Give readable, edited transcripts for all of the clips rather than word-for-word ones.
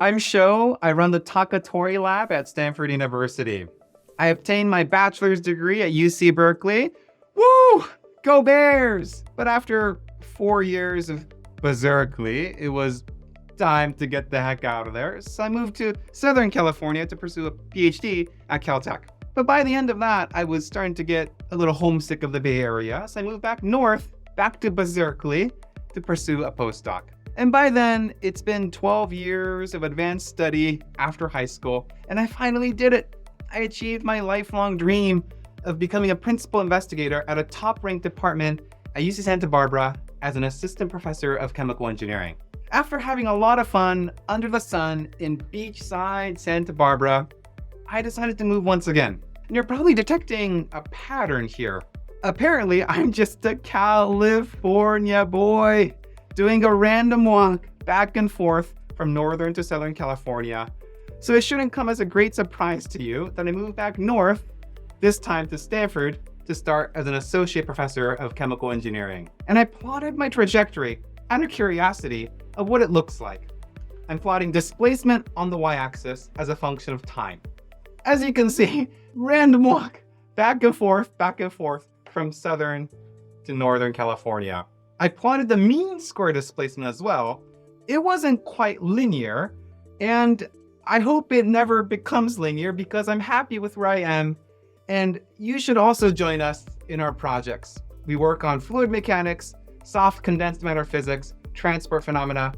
I'm Sho. I run the Takatori lab at Stanford University. I obtained my bachelor's degree at UC Berkeley. Woo! Go Bears! But after 4 years of Berkeley, it was time to get the heck out of there. So I moved to Southern California to pursue a PhD at Caltech. But by the end of that, I was starting to get a little homesick of the Bay Area, so I moved back north, back to Berkeley, to pursue a postdoc. And by then, it's been 12 years of advanced study after high school, and I finally did it. I achieved my lifelong dream of becoming a principal investigator at a top-ranked department at UC Santa Barbara as an assistant professor of chemical engineering. After having a lot of fun under the sun in beachside Santa Barbara, I decided to move once again. And you're probably detecting a pattern here. Apparently, I'm just a California boy doing a random walk back and forth from Northern to Southern California. So it shouldn't come as a great surprise to you that I moved back north, this time to Stanford, to start as an associate professor of chemical engineering. And I plotted my trajectory out of curiosity of what it looks like. I'm plotting displacement on the y-axis as a function of time. As you can see, random walk back and forth from Southern to Northern California. I plotted the mean square displacement as well. It wasn't quite linear, and I hope it never becomes linear because I'm happy with where I am, and you should also join us in our projects. We work on fluid mechanics, soft condensed matter physics, transport phenomena,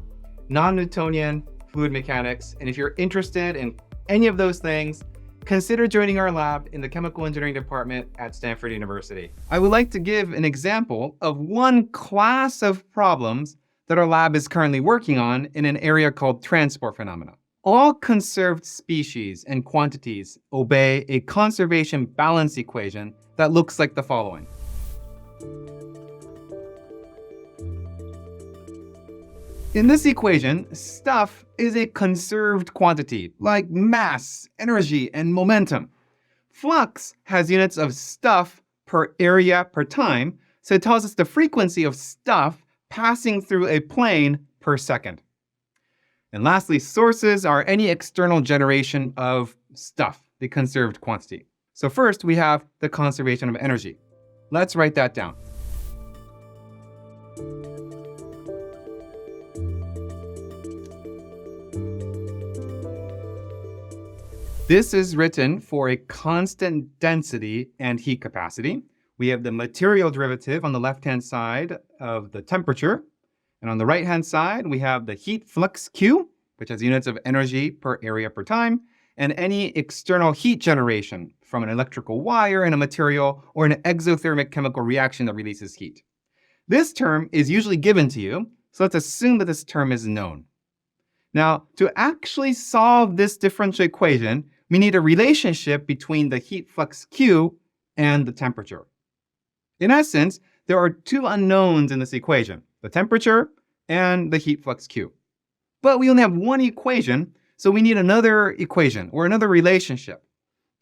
non-Newtonian fluid mechanics, and if you're interested in any of those things, consider joining our lab in the chemical engineering department at Stanford University. I would like to give an example of one class of problems that our lab is currently working on in an area called transport phenomena. All conserved species and quantities obey a conservation balance equation that looks like the following. In this equation, stuff is a conserved quantity, like mass, energy, and momentum. Flux has units of stuff per area per time, so it tells us the frequency of stuff passing through a plane per second. And lastly, sources are any external generation of stuff, the conserved quantity. So first, we have the conservation of energy. Let's write that down. This is written for a constant density and heat capacity. We have the material derivative on the left-hand side of the temperature. And on the right-hand side, we have the heat flux Q, which has units of energy per area per time, and any external heat generation from an electrical wire in a material or an exothermic chemical reaction that releases heat. This term is usually given to you, so let's assume that this term is known. Now, to actually solve this differential equation, we need a relationship between the heat flux Q and the temperature. In essence, there are two unknowns in this equation, the temperature and the heat flux Q. But we only have one equation, so we need another equation or another relationship.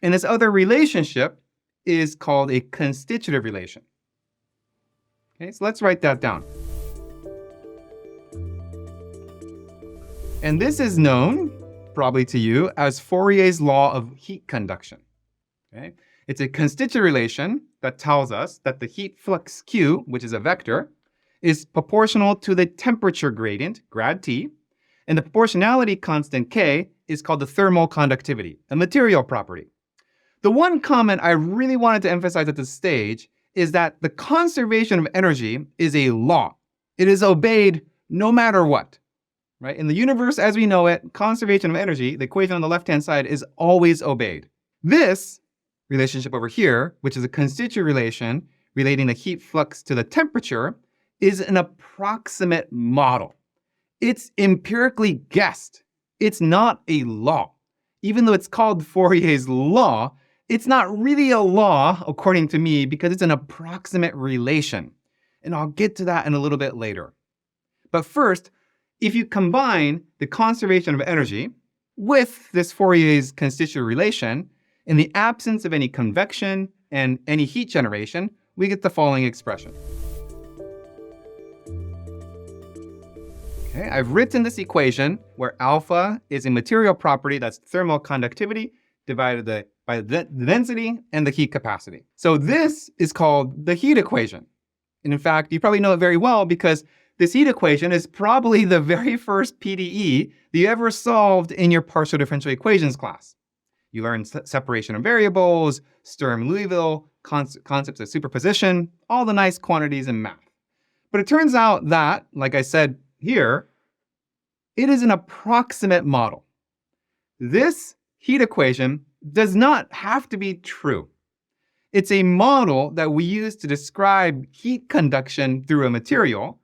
And this other relationship is called a constitutive relation. Okay, so let's write that down. And this is known, probably to you, as Fourier's law of heat conduction. Okay? It's a constitutive relation that tells us that the heat flux Q, which is a vector, is proportional to the temperature gradient, grad T, and the proportionality constant K is called the thermal conductivity, a material property. The one comment I really wanted to emphasize at this stage is that the conservation of energy is a law. It is obeyed no matter what. Right? In the universe as we know it, conservation of energy, the equation on the left-hand side, is always obeyed. This relationship over here, which is a constitutive relation relating the heat flux to the temperature, is an approximate model. It's empirically guessed. It's not a law. Even though it's called Fourier's law, it's not really a law, according to me, because it's an approximate relation. And I'll get to that in a little bit later. But first, if you combine the conservation of energy with this Fourier's constitutive relation, in the absence of any convection and any heat generation, we get the following expression. Okay, Okay, I've written this equation where alpha is a material property that's thermal conductivity divided by the density and the heat capacity. So this is called the heat equation. And in fact, you probably know it very well because this heat equation is probably the very first PDE that you ever solved in your partial differential equations class. You learned separation of variables, Sturm-Liouville, concepts of superposition, all the nice quantities in math. But it turns out that, like I said here, it is an approximate model. This heat equation does not have to be true. It's a model that we use to describe heat conduction through a material,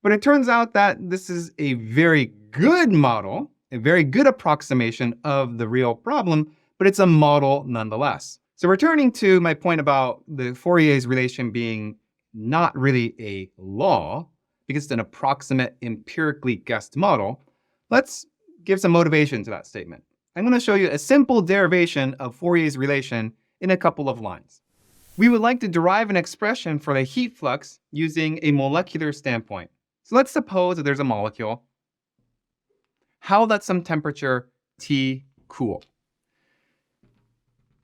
but it turns out that this is a very good model, a very good approximation of the real problem, but it's a model nonetheless. So returning to my point about the Fourier's relation being not really a law, because it's an approximate, empirically guessed model, let's give some motivation to that statement. I'm going to show you a simple derivation of Fourier's relation in a couple of lines. We would like to derive an expression for the heat flux using a molecular standpoint. So let's suppose that there's a molecule held at some temperature T cool.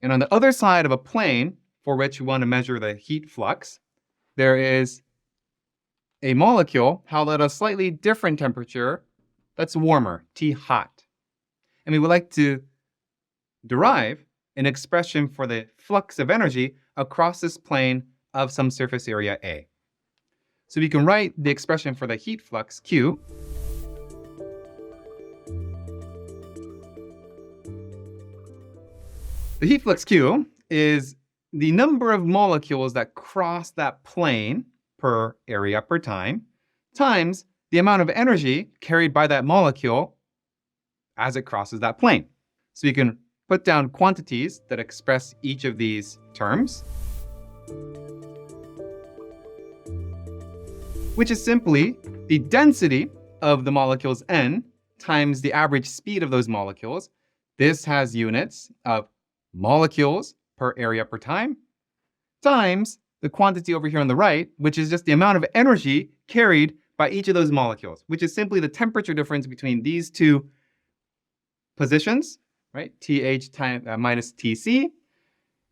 And on the other side of a plane for which we want to measure the heat flux, there is a molecule held at a slightly different temperature that's warmer, T hot. And we would like to derive an expression for the flux of energy across this plane of some surface area A. So we can write the expression for the heat flux, Q, the heat flux Q is the number of molecules that cross that plane per area per time times the amount of energy carried by that molecule as it crosses that plane. So you can put down quantities that express each of these terms, which is simply the density of the molecules N times the average speed of those molecules. This has units of molecules per area per time times the quantity over here on the right, which is just the amount of energy carried by each of those molecules, which is simply the temperature difference between these two positions, right? TH minus TC,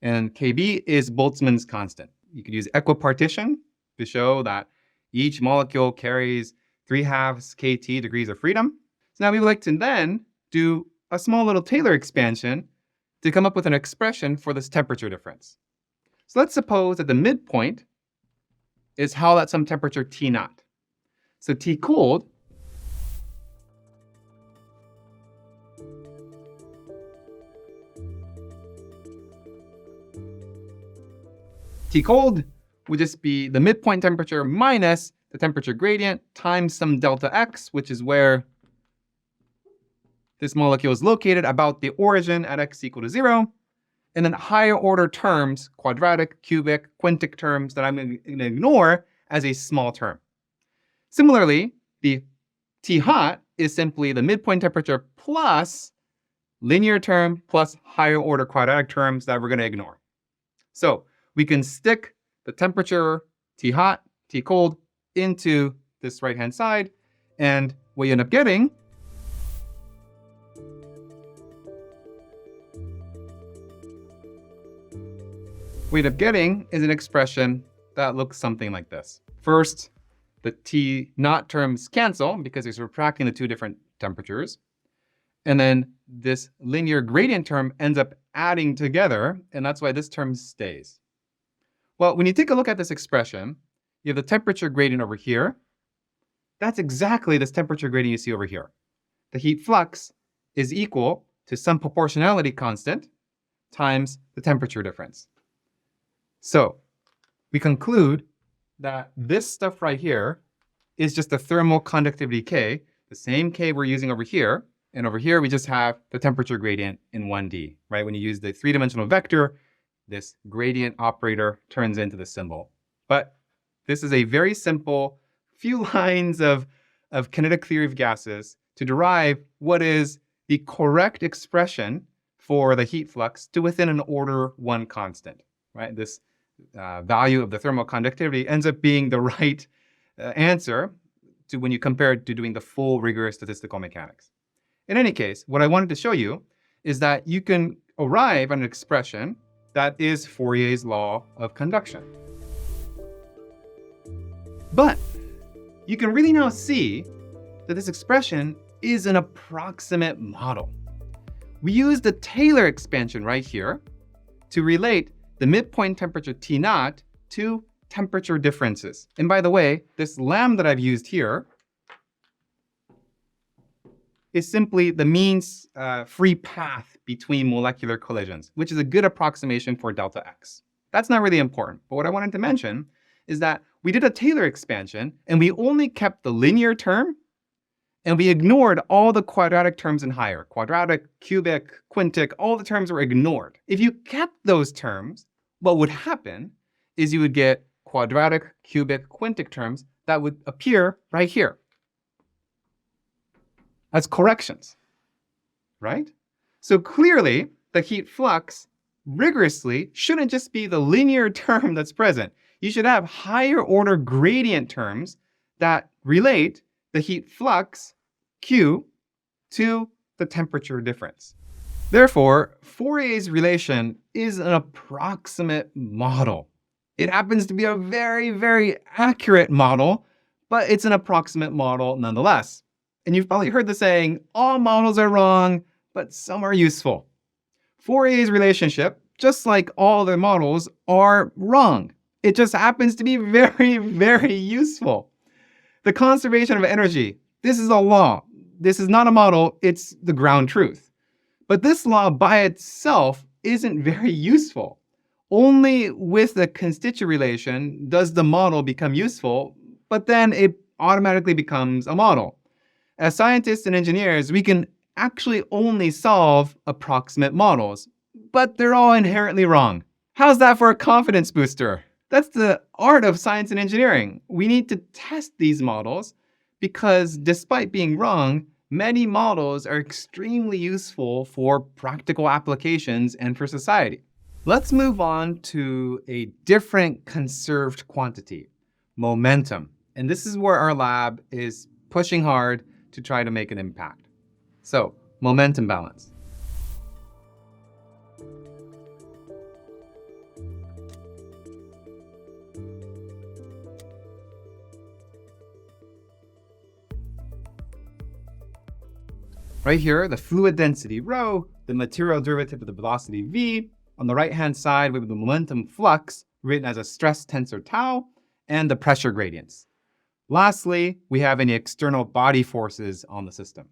and KB is Boltzmann's constant. You could use equipartition to show that each molecule carries 3/2 kT degrees of freedom. So now we would like to then do a small little Taylor expansion to come up with an expression for this temperature difference. So let's suppose that the midpoint is held at some temperature T naught. So T cooled would just be the midpoint temperature minus the temperature gradient times some delta X, which is where this molecule is located about the origin at X equal to 0. And then higher order terms, quadratic, cubic, quintic terms that I'm going to ignore as a small term. Similarly, the T hot is simply the midpoint temperature plus linear term plus higher order quadratic terms that we're going to ignore. So we can stick the temperature T hot, T cold into this right-hand side, and what you end up getting is an expression that looks something like this. First, the T naught terms cancel because you're subtracting the two different temperatures. And then this linear gradient term ends up adding together, and that's why this term stays. Well, when you take a look at this expression, you have the temperature gradient over here. That's exactly this temperature gradient you see over here. The heat flux is equal to some proportionality constant times the temperature difference. So we conclude that this stuff right here is just the thermal conductivity K, the same K we're using over here. And over here, we just have the temperature gradient in 1D, right? When you use the three-dimensional vector, this gradient operator turns into the symbol. But this is a very simple few lines of kinetic theory of gases to derive what is the correct expression for the heat flux to within an order 1 constant, right? This value of the thermal conductivity ends up being the right answer to when you compare it to doing the full rigorous statistical mechanics. In any case, what I wanted to show you is that you can arrive at an expression that is Fourier's law of conduction. But you can really now see that this expression is an approximate model. We use the Taylor expansion right here to relate the midpoint temperature T naught to temperature differences. And by the way, this lamb that I've used here is simply the mean free path between molecular collisions, which is a good approximation for delta x. That's not really important, but what I wanted to mention is that we did a Taylor expansion and we only kept the linear term and we ignored all the quadratic terms in higher. Quadratic, cubic, quintic, all the terms were ignored. If you kept those terms, what would happen is you would get quadratic, cubic, quintic terms that would appear right here as corrections, right? So clearly, the heat flux rigorously shouldn't just be the linear term that's present. You should have higher order gradient terms that relate the heat flux, Q, to the temperature difference. Therefore, Fourier's relation is an approximate model. It happens to be a very, very accurate model, but it's an approximate model nonetheless. And you've probably heard the saying, all models are wrong, but some are useful. Fourier's relationship, just like all other models, are wrong. It just happens to be very, very useful. The conservation of energy, this is a law. This is not a model, it's the ground truth. But this law by itself isn't very useful. Only with the constituent relation does the model become useful, but then it automatically becomes a model. As scientists and engineers, we can actually only solve approximate models, but they're all inherently wrong. How's that for a confidence booster? That's the art of science and engineering. We need to test these models because despite being wrong, many models are extremely useful for practical applications and for society. Let's move on to a different conserved quantity, momentum. And this is where our lab is pushing hard to try to make an impact. So, momentum balance. Right here, the fluid density rho, the material derivative of the velocity v. On the right-hand side, we have the momentum flux, written as a stress tensor tau, and the pressure gradients. Lastly, we have any external body forces on the system.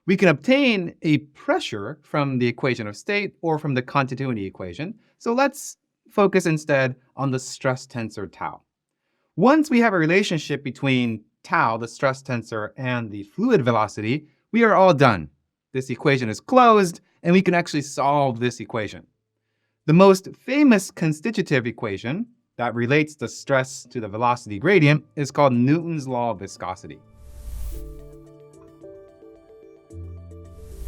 We can obtain a pressure from the equation of state or from the continuity equation. So let's focus instead on the stress tensor tau. Once we have a relationship between tau, the stress tensor, and the fluid velocity, we are all done. This equation is closed, and we can actually solve this equation. The most famous constitutive equation that relates the stress to the velocity gradient is called Newton's law of viscosity.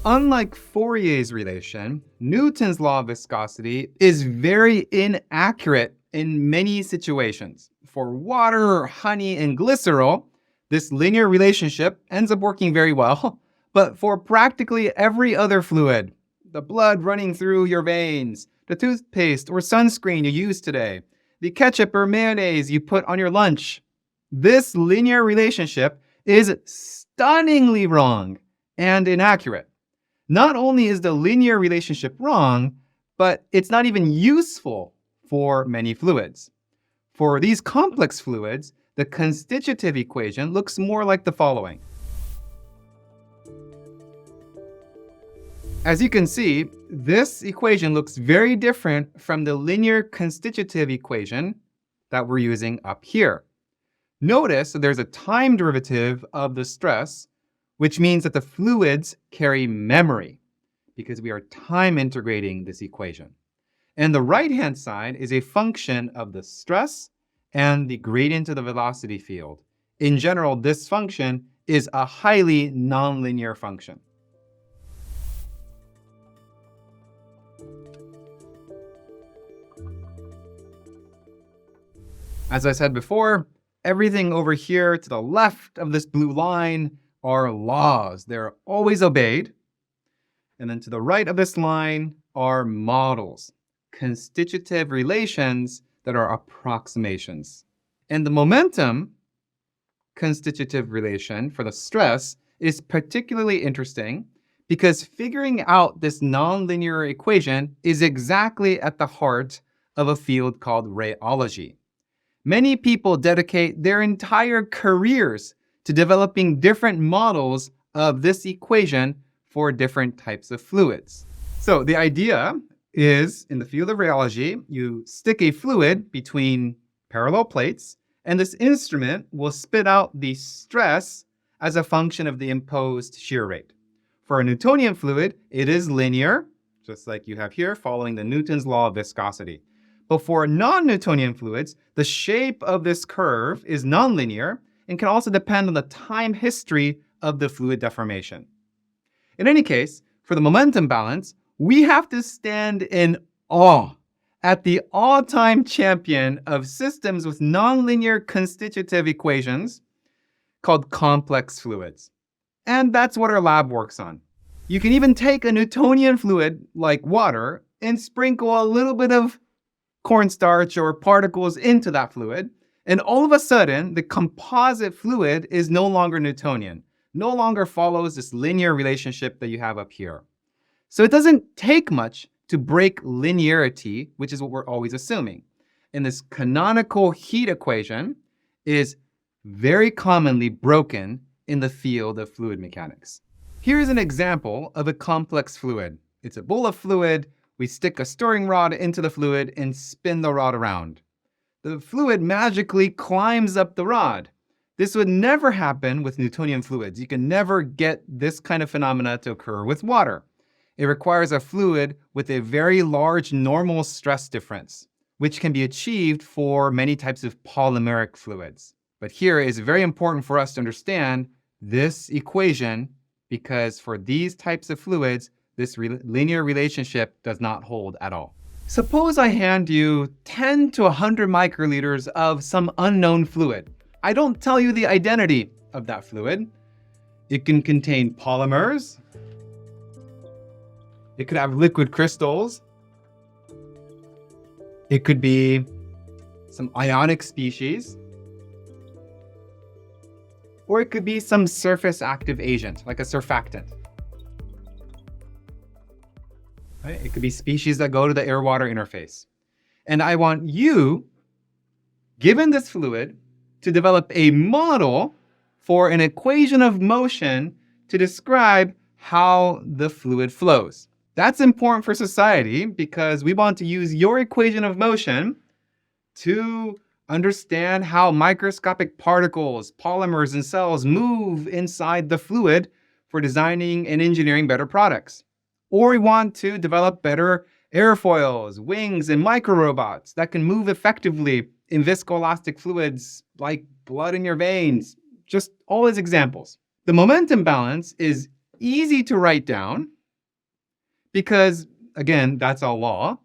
Unlike Fourier's relation, Newton's law of viscosity is very inaccurate in many situations. For water, honey, and glycerol, this linear relationship ends up working very well. But for practically every other fluid, the blood running through your veins, the toothpaste or sunscreen you use today, the ketchup or mayonnaise you put on your lunch, this linear relationship is stunningly wrong and inaccurate. Not only is the linear relationship wrong, but it's not even useful for many fluids. For these complex fluids, the constitutive equation looks more like the following. As you can see, this equation looks very different from the linear constitutive equation that we're using up here. Notice that there's a time derivative of the stress, which means that the fluids carry memory because we are time integrating this equation. And the right-hand side is a function of the stress and the gradient of the velocity field. In general, this function is a highly nonlinear function. As I said before, Everything over here to the left of this blue line are laws. They're always obeyed. And then to the right of this line are models, constitutive relations that are approximations. And the momentum constitutive relation for the stress is particularly interesting because figuring out this nonlinear equation is exactly at the heart of a field called rheology. Many people dedicate their entire careers to developing different models of this equation for different types of fluids. So the idea is, in the field of rheology, you stick a fluid between parallel plates, and this instrument will spit out the stress as a function of the imposed shear rate. For a Newtonian fluid, it is linear, just like you have here, following the Newton's law of viscosity. But for non-Newtonian fluids, the shape of this curve is nonlinear and can also depend on the time history of the fluid deformation. In any case, for the momentum balance, we have to stand in awe at the all-time champion of systems with nonlinear constitutive equations called complex fluids. And that's what our lab works on. You can even take a Newtonian fluid like water and sprinkle a little bit of cornstarch or particles into that fluid, and all of a sudden, the composite fluid is no longer Newtonian, no longer follows this linear relationship that you have up here. So it doesn't take much to break linearity, which is what we're always assuming. And this canonical heat equation is very commonly broken in the field of fluid mechanics. Here's an example of a complex fluid. It's a bowl of fluid. We stick a stirring rod into the fluid and spin the rod around. The fluid magically climbs up the rod. This would never happen with Newtonian fluids. You can never get this kind of phenomena to occur with water. It requires a fluid with a very large normal stress difference, which can be achieved for many types of polymeric fluids. But here is very important for us to understand this equation because for these types of fluids, this linear relationship does not hold at all. Suppose I hand you 10 to 100 microliters of some unknown fluid. I don't tell you the identity of that fluid. It can contain polymers. It could have liquid crystals. It could be some ionic species. Or it could be some surface active agent, like a surfactant. Right? It could be species that go to the air-water interface. And I want you, given this fluid, to develop a model for an equation of motion to describe how the fluid flows. That's important for society because we want to use your equation of motion to understand how microscopic particles, polymers, and cells move inside the fluid for designing and engineering better products. Or we want to develop better airfoils, wings, and microrobots that can move effectively in viscoelastic fluids like blood in your veins. Just all as examples. The momentum balance is easy to write down because, again, that's a law.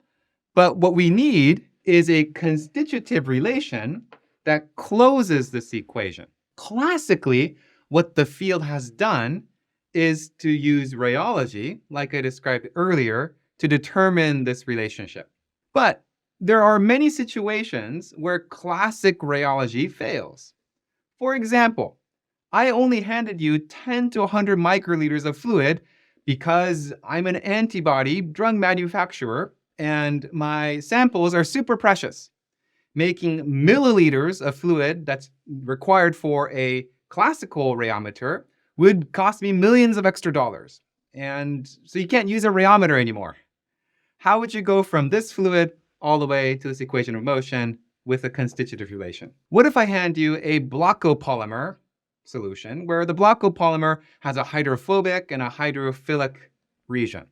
But what we need is a constitutive relation that closes this equation. Classically, what the field has done is to use rheology, like I described earlier, to determine this relationship. But there are many situations where classic rheology fails. For example, I only handed you 10 to 100 microliters of fluid because I'm an antibody drug manufacturer and my samples are super precious. Making milliliters of fluid that's required for a classical rheometer would cost me millions of extra dollars. And so you can't use a rheometer anymore. How would you go from this fluid all the way to this equation of motion with a constitutive relation? What if I hand you a blockopolymer solution where the blockopolymer has a hydrophobic and a hydrophilic region?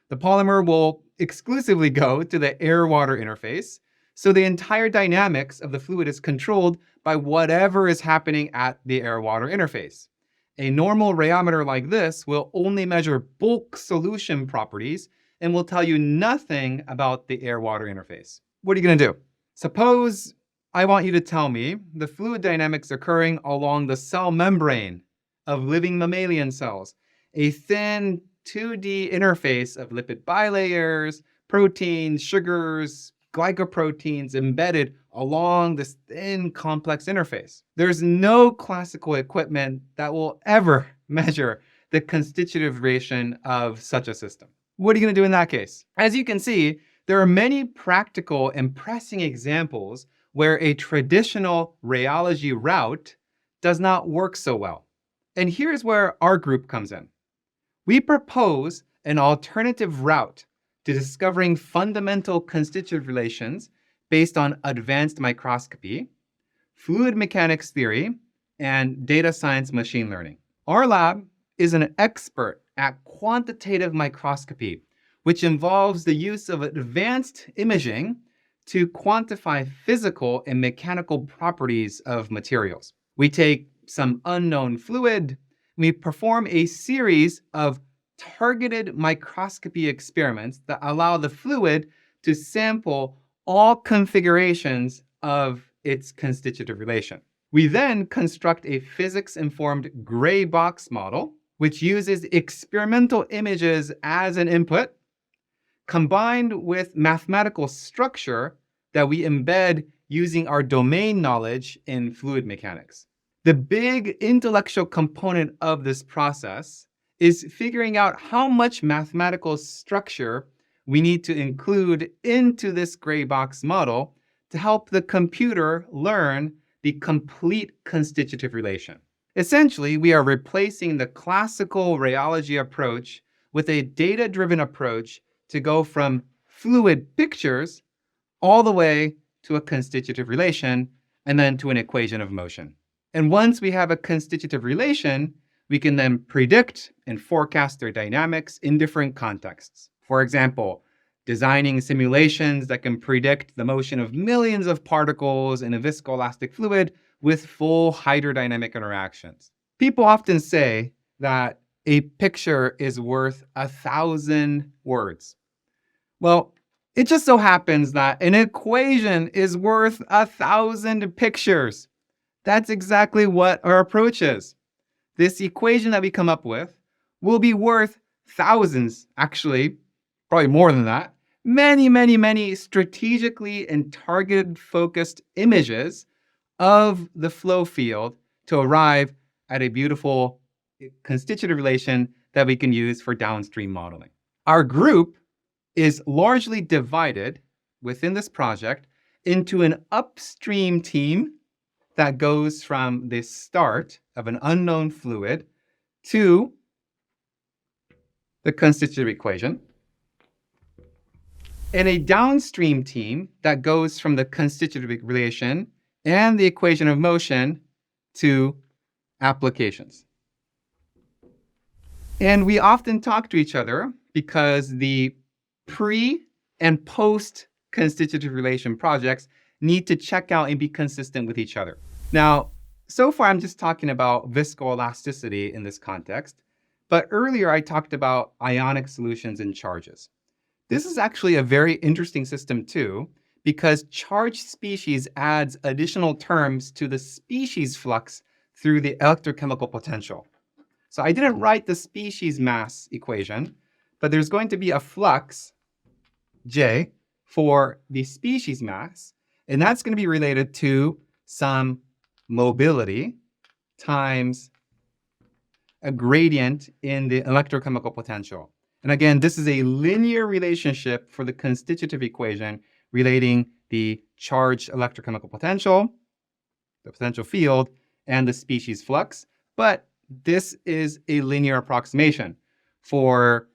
The polymer will exclusively go to the air-water interface, so the entire dynamics of the fluid is controlled by whatever is happening at the air-water interface. A normal rheometer like this will only measure bulk solution properties and will tell you nothing about the air-water interface. What are you going to do? Suppose I want you to tell me the fluid dynamics occurring along the cell membrane of living mammalian cells, a thin 2D interface of lipid bilayers, proteins, sugars, glycoproteins embedded along this thin, complex interface. There's no classical equipment that will ever measure the constitutive relation of such a system. What are you going to do in that case? As you can see, there are many practical and pressing examples where a traditional rheology route does not work so well. And here's where our group comes in. We propose an alternative route to discovering fundamental constitutive relations based on advanced microscopy, fluid mechanics theory, and data science machine learning. Our lab is an expert at quantitative microscopy, which involves the use of advanced imaging to quantify physical and mechanical properties of materials. We take some unknown fluid, we perform a series of targeted microscopy experiments that allow the fluid to sample all configurations of its constitutive relation. We then construct a physics-informed gray box model, which uses experimental images as an input, combined with mathematical structure that we embed using our domain knowledge in fluid mechanics. The big intellectual component of this process is figuring out how much mathematical structure we need to include into this gray box model to help the computer learn the complete constitutive relation. Essentially, we are replacing the classical rheology approach with a data-driven approach to go from fluid pictures all the way to a constitutive relation and then to an equation of motion. And once we have a constitutive relation, we can then predict and forecast their dynamics in different contexts. For example, designing simulations that can predict the motion of millions of particles in a viscoelastic fluid with full hydrodynamic interactions. People often say that a picture is worth 1,000 words. Well, it just so happens that an equation is worth 1,000 pictures. That's exactly what our approach is. This equation that we come up with will be worth thousands, actually, probably more than that, many strategically and targeted focused images of the flow field to arrive at a beautiful constitutive relation that we can use for downstream modeling. Our group is largely divided within this project into an upstream team that goes from the start of an unknown fluid to the constitutive equation, and a downstream team that goes from the constitutive relation and the equation of motion to applications. And we often talk to each other because the pre and post constitutive relation projects need to check out and be consistent with each other. Now, so far I'm just talking about viscoelasticity in this context, but earlier I talked about ionic solutions and charges. This is actually a very interesting system too, because charged species adds additional terms to the species flux through the electrochemical potential. So I didn't write the species mass equation, but there's going to be a flux, J, for the species mass, and that's going to be related to some mobility times a gradient in the electrochemical potential. And again, this is a linear relationship for the constitutive equation relating the charged electrochemical potential, the potential field, and the species flux. But this is a linear approximation. For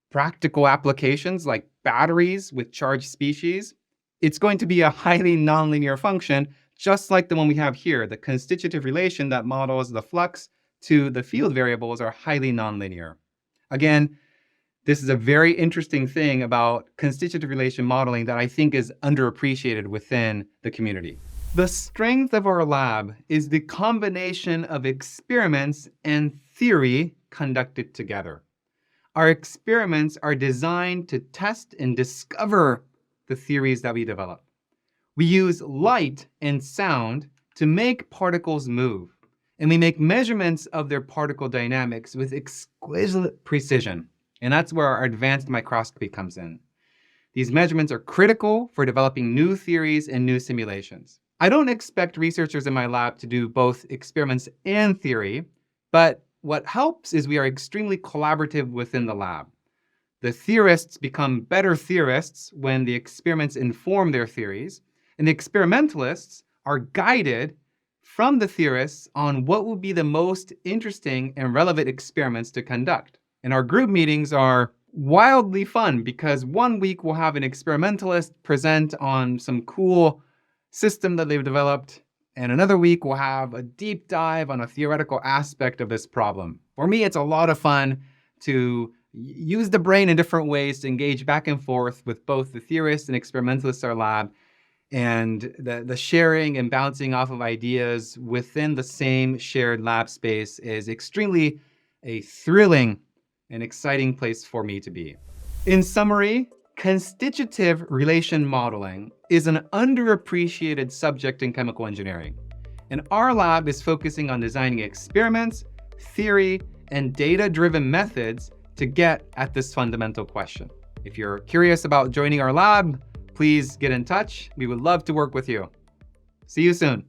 practical applications like batteries with charged species, it's going to be a highly nonlinear function, just like the one we have here. The constitutive relation that models the flux to the field variables are highly nonlinear. Again, this is a very interesting thing about constitutive relation modeling that I think is underappreciated within the community. The strength of our lab is the combination of experiments and theory conducted together. Our experiments are designed to test and discover the theories that we develop. We use light and sound to make particles move, and we make measurements of their particle dynamics with exquisite precision. And that's where our advanced microscopy comes in. These measurements are critical for developing new theories and new simulations. I don't expect researchers in my lab to do both experiments and theory, but what helps is we are extremely collaborative within the lab. The theorists become better theorists when the experiments inform their theories, and the experimentalists are guided from the theorists on what will be the most interesting and relevant experiments to conduct. And our group meetings are wildly fun because one week we'll have an experimentalist present on some cool system that they've developed, and another week we'll have a deep dive on a theoretical aspect of this problem. For me, it's a lot of fun to use the brain in different ways to engage back and forth with both the theorists and experimentalists in our lab, and the sharing and bouncing off of ideas within the same shared lab space is extremely a thrilling and exciting place for me to be. In summary, constitutive relation modeling is an underappreciated subject in chemical engineering, and our lab is focusing on designing experiments, theory, and data-driven methods to get at this fundamental question. If you're curious about joining our lab, please get in touch. We would love to work with you. See you soon.